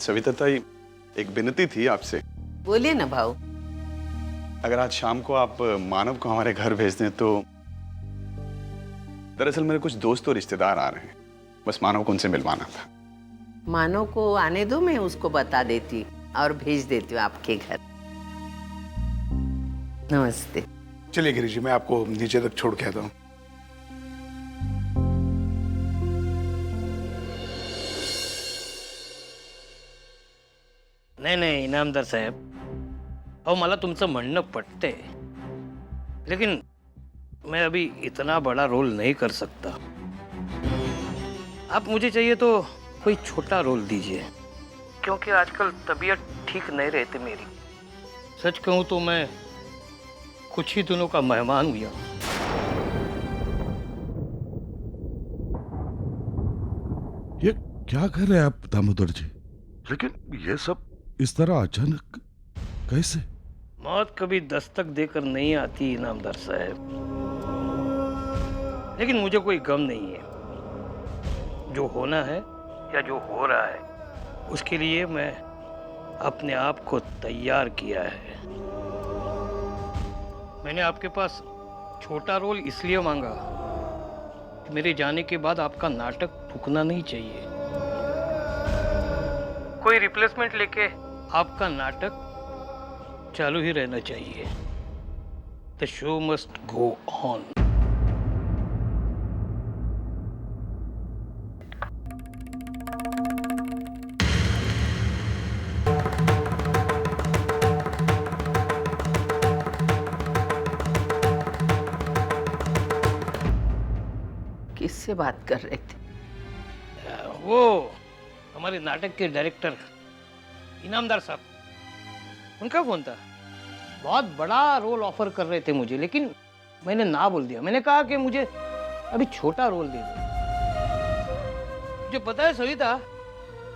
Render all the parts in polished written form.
सविता ताई, एक विनती थी आपसे। बोलिए ना भाऊ। अगर आज शाम को आप मानव को हमारे घर भेज दें तो। दरअसल मेरे कुछ दोस्त और रिश्तेदार आ रहे हैं, बस मानव को उनसे मिलवाना था। मानव को आने दो, मैं उसको बता देती और भेज देती हूँ आपके घर। नमस्ते। चलिए गिरीश जी, मैं आपको नीचे तक छोड़ के आता हूँ। नाही इनामदार साहेब, अहो मला तुमचं म्हणणं पटते, लेकिन मैं अभी इतना बड़ा रोल नहीं कर सकता। आप मुझे चाहिए तो कोई छोटा रोल दीजिए, क्योंकि आजकल तबीयत ठीक नहीं रहती मेरी। सच कहूँ तो मैं कुछ ही दिनों का मेहमान हुआ। ये क्या कर रहे हैं आप दामोदर जी? लेकिन ये सब इस तरह अचानक कैसे? मौत कभी दस्तक देकर नहीं आती इनामदार साहब, लेकिन मुझे कोई गम नहीं है। जो होना है या जो हो रहा है, उसके लिए मैं अपने आप को तैयार किया है। मैंने आपके पास छोटा रोल इसलिए मांगा कि मेरे जाने के बाद आपका नाटक रुकना नहीं चाहिए। कोई रिप्लेसमेंट लेके आपका नाटक चालू ही रहना चाहिए। The show must go on. किससे बात कर रहे थे? वो हमारे नाटक के डायरेक्टर इनामदार साहब, उनका फोन था। बहुत बड़ा रोल ऑफर कर रहे थे मुझे, लेकिन मैंने ना बोल दिया। मैंने कहा कि मुझे अभी छोटा रोल दे दो। मुझे पता है सविता,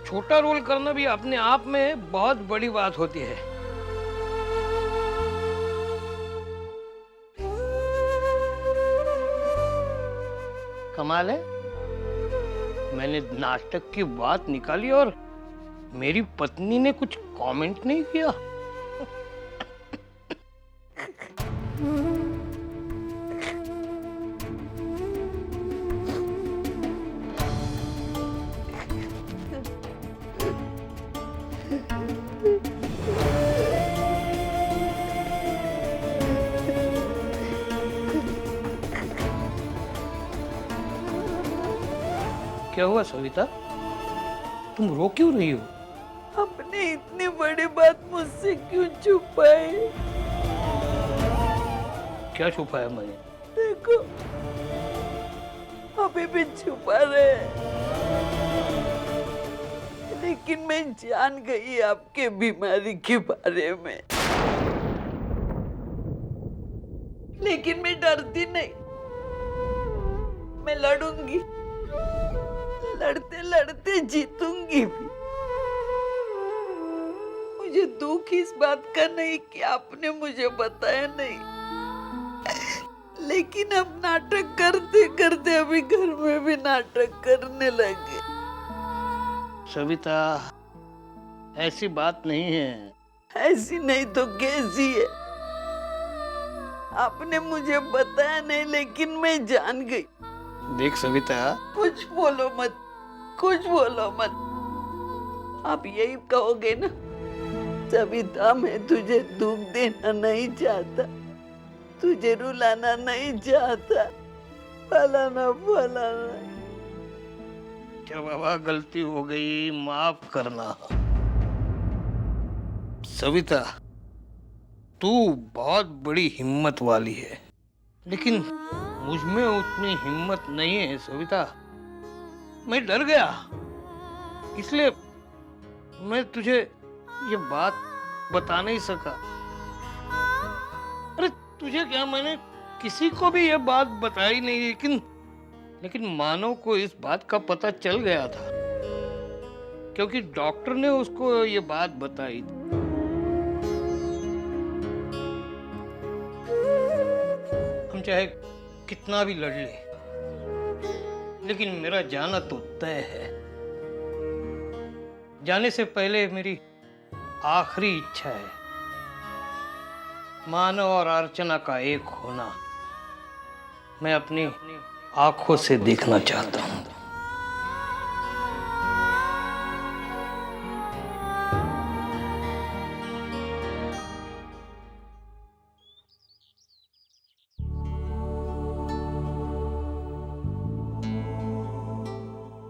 छोटा रोल करना भी अपने आप में बहुत बड़ी बात होती है। कमाल है, मैंने नाटक की बात निकाली और मेरी पत्नी ने कुछ कमेंट नहीं किया। क्या हुआ सविता, तुम रो क्यों रही हो? आपने इतनी बड़ी बात मुझसे क्यों छुपाई? क्या छुपाया मैंने? देखो, अभी भी छुपा रहे हैं, लेकिन मैं जान गई आपके बीमारी के बारे में। लेकिन मैं डरती नहीं, मैं लड़ूंगी, लड़ते लड़ते जीतूंगी भी। मुझे दुख इस बात का नहीं कि आपने मुझे बताया नहीं, लेकिन अब नाटक करते करते अभी घर में भी नाटक करने लगे। सविता, ऐसी बात नहीं है। ऐसी नहीं तो कैसी है? आपने मुझे बताया नहीं, लेकिन मैं जान गई। देख सविता, कुछ बोलो मत, कुछ बोलो मत। आप यही कहोगे ना, सविता मैं तुझे दुख देना नहीं चाहता, तुझे रुलाना नहीं चाहता, फलाना फलाना। क्या बाबा, गलती हो गई, माफ करना। सविता, तू बहुत बड़ी हिम्मत वाली है, लेकिन मुझ में उतनी हिम्मत नहीं है सविता। मैं डर गया, इसलिए मैं तुझे ये बात बता नहीं सका। अरे तुझे क्या, मैंने किसी को भी ये बात बताई नहीं, लेकिन मानव को इस बात का पता चल गया था, क्योंकि डॉक्टर ने उसको ये बात बताई थी। हम चाहे कितना भी लड़ ले, लेकिन मेरा जाना तो तय है। जाने से पहले मेरी आखिरी इच्छा है मानव और अर्चना का एक होना मैं अपनी आंखों से देखना चाहता हूं।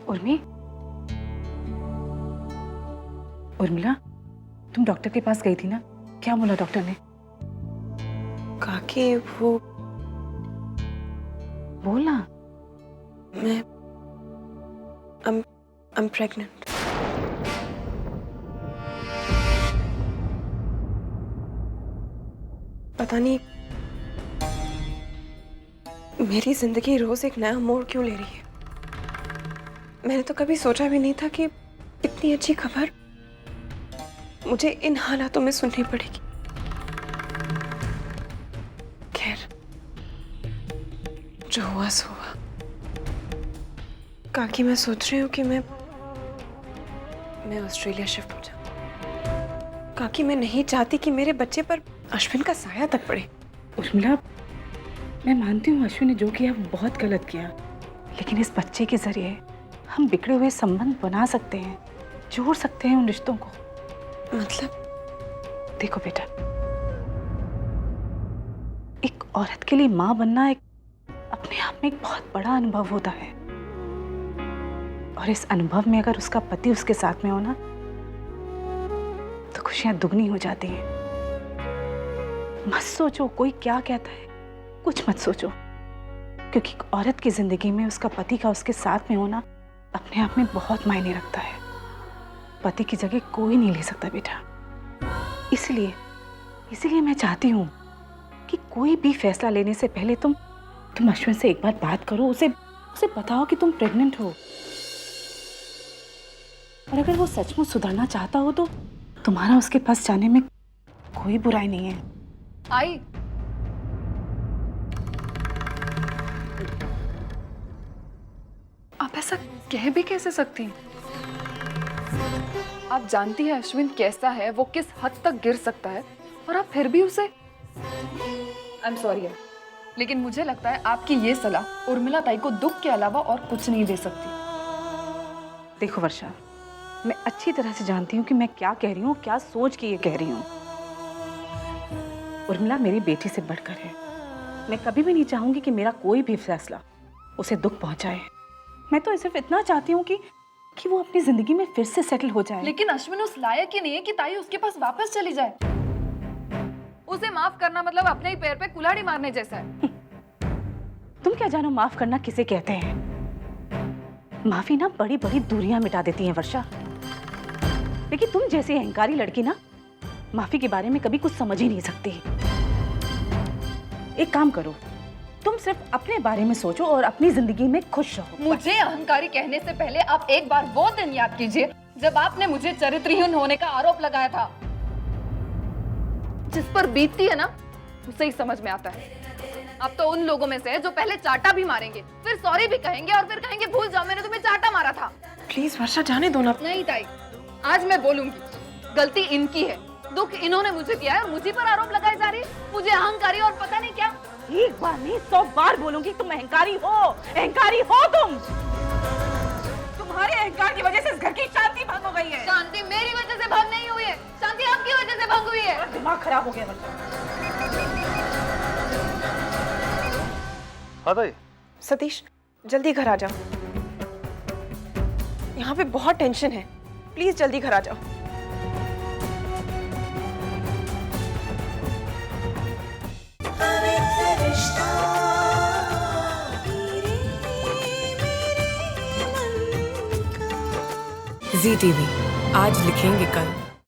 उर्मी, उर्मिला, तुम डॉक्टर के पास गई थी ना? क्या बोला डॉक्टर ने? काकी वो बोला मैं I'm pregnant। पता नहीं मेरी जिंदगी रोज एक नया मोड़ क्यों ले रही है। मैंने तो कभी सोचा भी नहीं था कि इतनी अच्छी खबर मुझे इन हालातों में सुननी पड़ेगी। खैर, जो हुआ सो हुआ। काकी, मैं सोच रही हूँ कि मैं ऑस्ट्रेलिया शिफ्ट हो जाऊँ। काकी, मैं नहीं चाहती कि मेरे बच्चे पर अश्विन का साया तक पड़े। उर्मिला, मैं मानती हूँ अश्विन ने जो किया वो बहुत गलत किया, लेकिन इस बच्चे के जरिए हम बिगड़े हुए संबंध बना सकते हैं, जोड़ सकते हैं उन रिश्तों को। मतलब? देखो बेटा, एक औरत के लिए माँ बनना एक अपने आप में एक बहुत बड़ा अनुभव होता है, और इस अनुभव में अगर उसका पति उसके साथ में हो ना, तो खुशियां दुगनी हो जाती हैं। मत सोचो कोई क्या कहता है, कुछ मत सोचो, क्योंकि एक औरत की जिंदगी में उसका पति का उसके साथ में होना अपने आप में बहुत मायने रखता है। पति की जगह कोई नहीं ले सकता बेटा। इसलिए मैं चाहती हूँ कि कोई भी फैसला लेने से पहले तुम अश्विन से एक बार बात करो, उसे बताओ कि तुम प्रेग्नेंट हो, और अगर वो सचमुच सुधरना चाहता हो तो तुम्हारा उसके पास जाने में कोई बुराई नहीं है। आई, आप ऐसा कह भी कैसे सकती हैं? आप जानती हैं अश्विन कैसा है, वो किस हद तक गिर सकता है, और आप फिर भी उसे आई एम सॉरी है, लेकिन मुझे लगता है आपकी ये सलाह उर्मिला ताई को दुख के अलावा और कुछ नहीं दे सकती। देखो वर्षा, मैं अच्छी तरह से जानती हूँ कि मैं क्या कह रही हूँ, क्या सोच के ये कह रही हूँ। उर्मिला मेरी बेटी से बढ़कर है। मैं कभी भी नहीं चाहूंगी कि मेरा कोई भी फैसला उसे दुख पहुंचाए। मैं तो सिर्फ इतना चाहती हूँ कि वो अपनी जिंदगी में फिर से सेटल हो जाए। लेकिन अश्विन उस लायक ही नहीं है कि ताई उसके पास वापस चली जाए। उसे माफ करना मतलब अपने ही पैर पे कुल्हाड़ी मारने जैसा है। तुम क्या जानो माफ करना किसे कहते हैं? माफी ना बड़ी बड़ी दूरियां मिटा देती है वर्षा, लेकिन तुम जैसी अहंकारी लड़की ना माफी के बारे में कभी कुछ समझ ही नहीं सकती। एक काम करो, तुम सिर्फ अपने बारे में सोचो और अपनी जिंदगी में खुश रहो। मुझे अहंकारी कहने से पहले आप एक बार वो दिन याद कीजिए जब आपने मुझे चरित्रहीन होने का आरोप लगाया था। जिस पर बीतती है ना, उसे ही समझ में आता है। आप तो उन लोगों में से है जो पहले चाटा भी मारेंगे, फिर सॉरी भी कहेंगे, और फिर कहेंगे भूल जाओ मैंने तुम्हें चाटा मारा था। प्लीज वर्षा, जाने दो ना। नहीं ताई, आज मैं बोलूंगी, गलती इनकी है, दुख इन्होंने मुझे दिया है और मुझे पर आरोप लगाए जा रही है। मुझे अहंकारी और पता नहीं क्या। एक बार नहीं 100 बार बोलूंगी, तुम अहंकारी हो तुम। तुम्हारे अहंकार की वजह से इस घर की शांति भंग हो गई है। शांति मेरी वजह से भंग नहीं हुई है, शांति आपकी वजह से भंग हुई है। दिमाग खराब हो गया मतलब। हाँ ताई। सतीश, जल्दी घर आ जाओ, यहाँ पे बहुत टेंशन है। प्लीज जल्दी घर आ जाओ। ZTV, आज लिखेंगे कल।